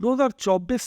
2024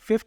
5th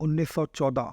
1914।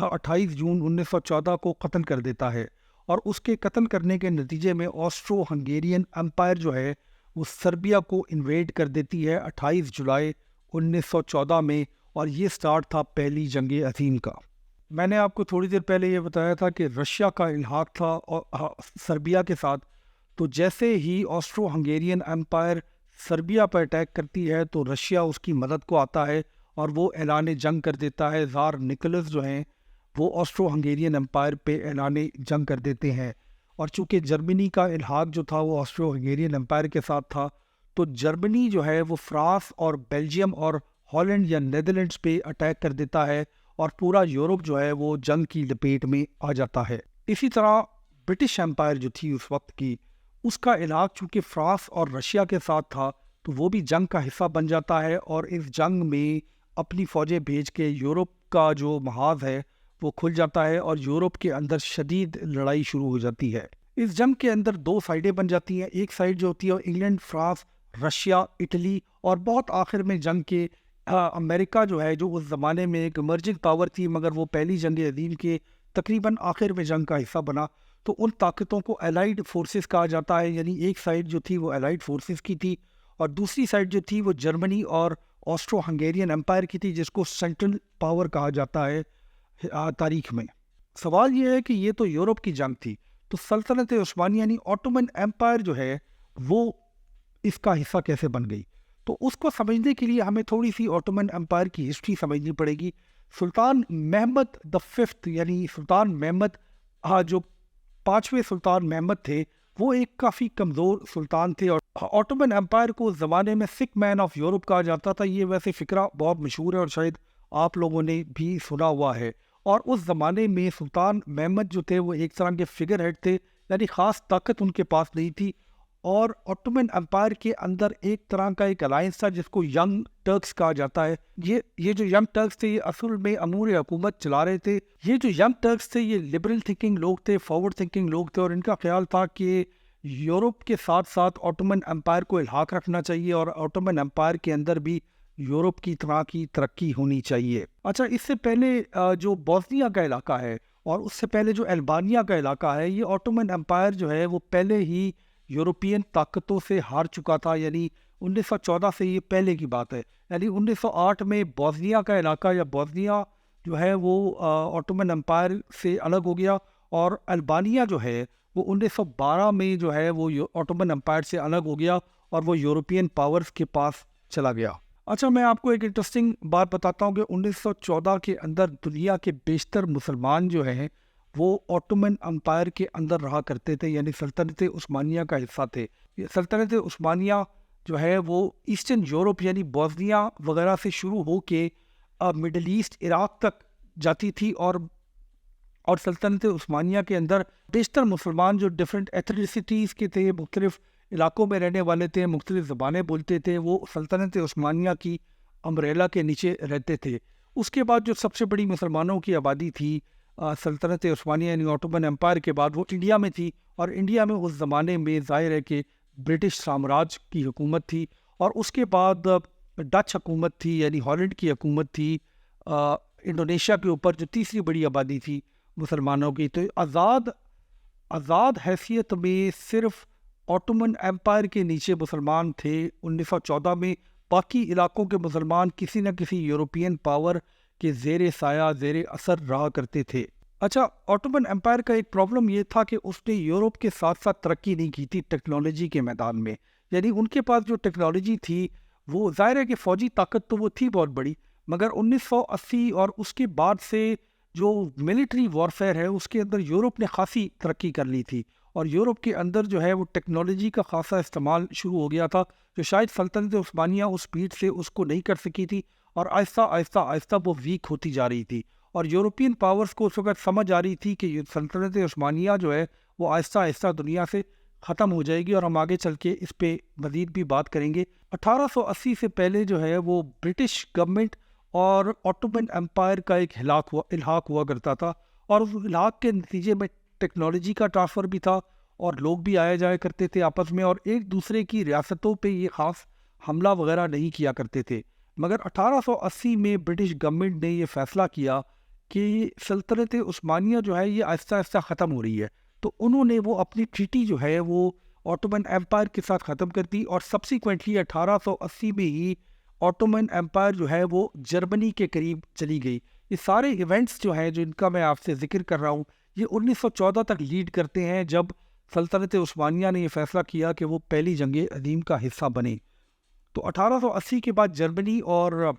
28 جون 1914 کو قتل کر دیتا ہے، اور اس کے قتل کرنے کے نتیجے میں آسٹرو ہنگیرین امپائر جو ہے وہ سربیا کو انویڈ کر دیتی ہے 28 جولائی 1914 میں، اور یہ سٹارٹ تھا پہلی جنگ عظیم کا۔ میں نے آپ کو تھوڑی دیر پہلے یہ بتایا تھا کہ رشیا کا الحاق تھا سربیا کے ساتھ، تو جیسے ہی آسٹرو ہنگیرین امپائر سربیا پر اٹیک کرتی ہے تو رشیا اس کی مدد کو آتا ہے اور وہ اعلان جنگ کر دیتا ہے۔ زار نکولس جو ہیں وہ آسٹرو ہنگیرین امپائر پہ اعلان جنگ کر دیتے ہیں، اور چونکہ جرمنی کا الحاق جو تھا وہ آسٹرو ہنگیرین امپائر کے ساتھ تھا، تو جرمنی جو ہے وہ فرانس اور بیلجیم اور ہالینڈ یا نیدرلینڈز پہ اٹیک کر دیتا ہے، اور پورا یورپ جو ہے وہ جنگ کی لپیٹ میں آ جاتا ہے۔ اسی طرح برٹش امپائر جو تھی اس وقت کی، اس کا الحاق چونکہ فرانس اور رشیا کے ساتھ تھا تو وہ بھی جنگ کا حصہ بن جاتا ہے، اور اس جنگ میں اپنی فوجیں بھیج کے یورپ کا جو محاذ ہے وہ کھل جاتا ہے، اور یورپ کے اندر شدید لڑائی شروع ہو جاتی ہے۔ اس جنگ کے اندر دو سائڈیں بن جاتی ہیں، ایک سائڈ جو ہوتی ہے انگلینڈ، فرانس، رشیا، اٹلی، اور بہت آخر میں جنگ کے امریکہ جو ہے، جو اس زمانے میں ایک ایمرجنگ پاور تھی مگر وہ پہلی جنگ عظیم کے تقریباً آخر میں جنگ کا حصہ بنا، تو ان طاقتوں کو الائیڈ فورسز کہا جاتا ہے۔ یعنی ایک سائڈ جو تھی وہ الائیڈ فورسز کی تھی، اور دوسری سائڈ جو تھی وہ جرمنی اور آسٹرو ہنگیرین امپائر کی تھی، جس کو سینٹرل پاور کہا جاتا ہے تاریخ میں۔ سوال یہ ہے کہ یہ تو یورپ کی جنگ تھی، تو سلطنت عثمانیہ یعنی آٹومن امپائر جو ہے وہ اس کا حصہ کیسے بن گئی؟ تو اس کو سمجھنے کے لیے ہمیں تھوڑی سی آٹومن امپائر کی ہسٹری سمجھنی پڑے گی۔ سلطان محمد دا ففتھ یعنی سلطان محمد جو 5ویں سلطان محمد تھے، وہ ایک کافی کمزور سلطان تھے، اور آٹومن امپائر کو اس زمانے میں سک مین آف یورپ کہا جاتا تھا۔ یہ ویسے فکرہ بہت مشہور ہے اور شاید آپ لوگوں نے بھی سنا ہوا ہے۔ اور اس زمانے میں سلطان محمد جو تھے وہ ایک طرح کے فگر ہیڈ تھے، یعنی خاص طاقت ان کے پاس نہیں تھی، اور آٹومن امپائر کے اندر ایک طرح کا ایک الائنس تھا جس کو ینگ ٹرکس کہا جاتا ہے۔ یہ جو ینگ ٹرکس تھے یہ اصل میں امور حکومت چلا رہے تھے۔ یہ جو ینگ ٹرکس تھے یہ لبرل تھنکنگ لوگ تھے، فارورڈ تھنکنگ لوگ تھے، اور ان کا خیال تھا کہ یورپ کے ساتھ ساتھ آٹومن امپائر کو الحاق رکھنا چاہیے، اور آٹومن امپائر کے اندر بھی یورپ کی طرح کی ترقی ہونی چاہیے۔ اچھا، اس سے پہلے جو بوسنیا کا علاقہ ہے اور اس سے پہلے جو البانیا کا علاقہ ہے، یہ آٹومن امپائر جو ہے وہ پہلے ہی یورپین طاقتوں سے ہار چکا تھا، یعنی 1914 سے یہ پہلے کی بات ہے۔ یعنی 1908 میں بوسنیا کا علاقہ یا بوسنیا جو ہے وہ آٹومن امپائر سے الگ ہو گیا، اور البانیا جو ہے وہ 1912 میں جو ہے وہ آٹومن امپائر سے الگ ہو گیا اور وہ یورپین پاورز کے پاس چلا گیا۔ اچھا، میں آپ کو ایک انٹرسٹنگ بات بتاتا ہوں کہ 1914 کے اندر دنیا کے بیشتر مسلمان جو ہیں وہ آٹومن امپائر کے اندر رہا کرتے تھے، یعنی سلطنت عثمانیہ کا حصہ تھے۔ سلطنت عثمانیہ جو ہے وہ ایسٹرن یورپ یعنی بوسنیا وغیرہ سے شروع ہو کے مڈل ایسٹ عراق تک جاتی تھی، اور سلطنت عثمانیہ کے اندر بیشتر مسلمان جو ڈفرینٹ ایتھنیسٹیز کے تھے، مختلف علاقوں میں رہنے والے تھے، مختلف زبانیں بولتے تھے، وہ سلطنت عثمانیہ کی امبریلا کے نیچے رہتے تھے۔ اس کے بعد جو سب سے بڑی مسلمانوں کی آبادی تھی سلطنت عثمانیہ یعنی آٹومن امپائر کے بعد، وہ انڈیا میں تھی، اور انڈیا میں اس زمانے میں ظاہر ہے کہ برٹش سامراج کی حکومت تھی، اور اس کے بعد ڈچ حکومت تھی یعنی ہالینڈ کی حکومت تھی انڈونیشیا کے اوپر، جو تیسری بڑی آبادی تھی مسلمانوں کی۔ تو آزاد حیثیت میں صرف آٹومن امپائر کے نیچے مسلمان تھے 1914 میں، باقی علاقوں کے مسلمان کسی نہ کسی یورپین پاور کے زیر سایہ زیر اثر رہا کرتے تھے۔ اچھا، آٹومن امپائر کا ایک پرابلم یہ تھا کہ اس نے یورپ کے ساتھ ساتھ ترقی نہیں کی تھی ٹیکنالوجی کے میدان میں، یعنی ان کے پاس جو ٹیکنالوجی تھی وہ ظاہر ہے کہ فوجی طاقت تو وہ تھی بہت بڑی، مگر 1980 اور اس کے بعد سے جو ملٹری وارفیئر ہے اس کے اندر یورپ نے خاصی ترقی کر لی تھی، اور یورپ کے اندر جو ہے وہ ٹیکنالوجی کا خاصا استعمال شروع ہو گیا تھا، جو شاید سلطنت عثمانیہ اس سپیڈ سے اس کو نہیں کر سکی تھی، اور آہستہ آہستہ آہستہ وہ ویک ہوتی جا رہی تھی، اور یورپین پاورز کو اس وقت سمجھ آ رہی تھی کہ سلطنت عثمانیہ جو ہے وہ آہستہ آہستہ دنیا سے ختم ہو جائے گی، اور ہم آگے چل کے اس پہ مزید بھی بات کریں گے۔ 1880 سے پہلے جو ہے وہ برٹش گورنمنٹ اور آٹومن امپائر کا ایک الحاق ہوا کرتا تھا، اور اس الحاق کے نتیجے میں ٹیکنالوجی کا ٹرانسفر بھی تھا، اور لوگ بھی آیا جایا کرتے تھے آپس میں، اور ایک دوسرے کی ریاستوں پہ یہ خاص حملہ وغیرہ نہیں کیا کرتے تھے۔ مگر 1880 میں برٹش گورنمنٹ نے یہ فیصلہ کیا کہ سلطنت عثمانیہ جو ہے یہ آہستہ آہستہ ختم ہو رہی ہے، تو انہوں نے وہ اپنی ٹریٹی جو ہے وہ آٹومن ایمپائر کے ساتھ ختم کر دی، اور سبسیکوینٹلی 1880 میں ہی آٹومن ایمپائر جو ہے وہ جرمنی کے قریب چلی گئی۔ یہ سارے ایونٹس جو ہیں جو ان کا میں آپ سے ذکر کر رہا ہوں، یہ 1914 تک لیڈ کرتے ہیں، جب سلطنت عثمانیہ نے یہ فیصلہ کیا کہ وہ پہلی جنگ عظیم کا حصہ بنے۔ تو 1880 کے بعد جرمنی اور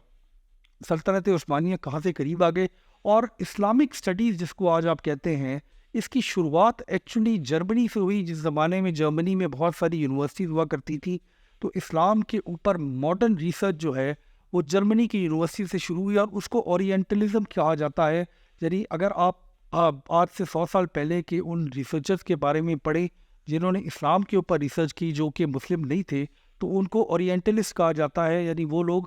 سلطنت عثمانیہ کہاں سے قریب آ گئے، اور اسلامک سٹڈیز جس کو آج آپ کہتے ہیں، اس کی شروعات ایکچولی جرمنی سے ہوئی، جس زمانے میں جرمنی میں بہت ساری یونیورسٹیز ہوا کرتی تھی، تو اسلام کے اوپر ماڈرن ریسرچ جو ہے وہ جرمنی کی یونیورسٹی سے شروع ہوئی، اور اس کو اورینٹلزم کہا جاتا ہے۔ یعنی اگر آپ آج سے 100 سال پہلے کے ان ریسرچرز کے بارے میں پڑھیں جنہوں نے اسلام کے اوپر ریسرچ کی، جو کہ مسلم نہیں تھے، تو ان کو اورینٹلسٹ کہا جاتا ہے، یعنی وہ لوگ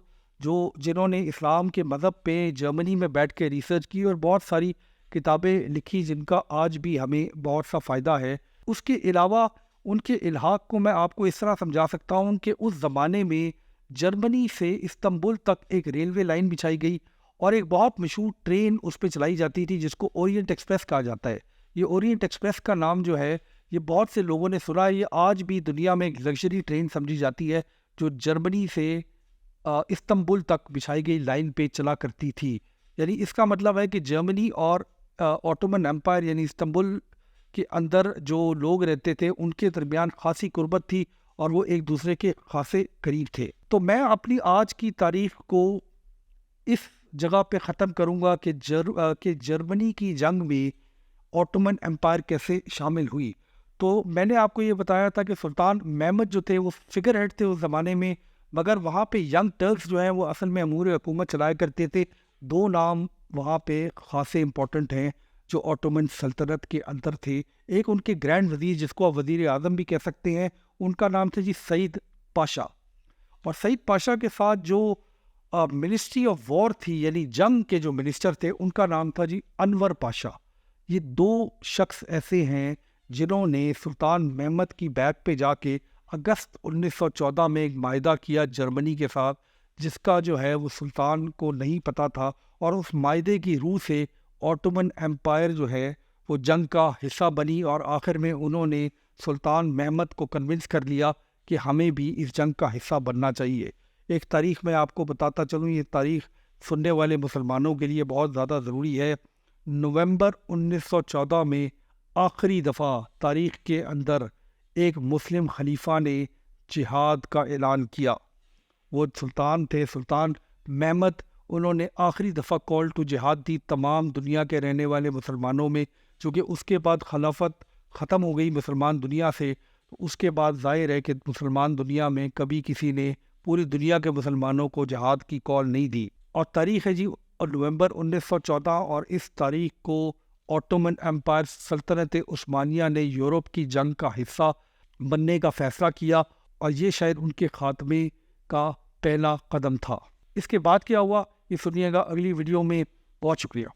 جنہوں نے اسلام کے مذہب پہ جرمنی میں بیٹھ کے ریسرچ کی اور بہت ساری کتابیں لکھی جن کا آج بھی ہمیں بہت سا فائدہ ہے۔ اس کے علاوہ ان کے الحاق کو میں آپ کو اس طرح سمجھا سکتا ہوں کہ اس زمانے میں جرمنی سے استنبول تک ایک ریلوے لائن بچھائی گئی، اور ایک بہت مشہور ٹرین اس پہ چلائی جاتی تھی جس کو اورینٹ ایکسپریس کہا جاتا ہے۔ یہ اورینٹ ایکسپریس کا نام جو ہے یہ بہت سے لوگوں نے سنا ہے، یہ آج بھی دنیا میں ایک لگژری ٹرین سمجھی جاتی ہے جو جرمنی سے استنبول تک بچھائی گئی لائن پہ چلا کرتی تھی۔ یعنی اس کا مطلب ہے کہ جرمنی اور آٹومن ایمپائر یعنی استنبول کے اندر جو لوگ رہتے تھے ان کے درمیان خاصی قربت تھی، اور وہ ایک دوسرے کے خاصے قریب تھے۔ تو میں اپنی آج کی تاریخ کو اس جگہ پہ ختم کروں گا کہ جرمنی کی جنگ میں آٹومن ایمپائر کیسے شامل ہوئی۔ تو میں نے آپ کو یہ بتایا تھا کہ سلطان محمد جو تھے وہ فگر ہیڈ تھے اس زمانے میں، مگر وہاں پہ ینگ ٹرکس جو ہیں وہ اصل میں امور حکومت چلایا کرتے تھے۔ دو نام وہاں پہ خاصے امپورٹنٹ ہیں جو آٹومن سلطنت کے اندر تھے۔ ایک ان کے گرینڈ وزیر جس کو آپ وزیر اعظم بھی کہہ سکتے ہیں، ان کا نام تھا جی سعید پاشا، اور سعید پاشا کے ساتھ جو منسٹری آف وار تھی یعنی جنگ کے جو منسٹر تھے ان کا نام تھا جی انور پاشا۔ یہ دو شخص ایسے ہیں جنہوں نے سلطان محمد کی بیک پہ جا کے اگست 1914 میں ایک معاہدہ کیا جرمنی کے ساتھ، جس کا جو ہے وہ سلطان کو نہیں پتہ تھا، اور اس معاہدے کی روح سے آٹومن ایمپائر جو ہے وہ جنگ کا حصہ بنی، اور آخر میں انہوں نے سلطان محمد کو کنونس کر لیا کہ ہمیں بھی اس جنگ کا حصہ بننا چاہیے۔ ایک تاریخ میں آپ کو بتاتا چلوں، یہ تاریخ سننے والے مسلمانوں کے لیے بہت زیادہ ضروری ہے۔ نومبر 1914 میں آخری دفعہ تاریخ کے اندر ایک مسلم خلیفہ نے جہاد کا اعلان کیا، وہ سلطان تھے، سلطان محمد۔ انہوں نے آخری دفعہ کال ٹو جہاد دی تمام دنیا کے رہنے والے مسلمانوں میں، چونکہ اس کے بعد خلافت ختم ہو گئی مسلمان دنیا سے، تو اس کے بعد ظاہر ہے کہ مسلمان دنیا میں کبھی کسی نے پوری دنیا کے مسلمانوں کو جہاد کی کال نہیں دی۔ اور تاریخ ہے جی نومبر 1914، اور اس تاریخ کو آٹومن ایمپائر سلطنت عثمانیہ نے یورپ کی جنگ کا حصہ بننے کا فیصلہ کیا، اور یہ شاید ان کے خاتمے کا پہلا قدم تھا۔ اس کے بعد کیا ہوا یہ سنیے گا اگلی ویڈیو میں۔ بہت شکریہ۔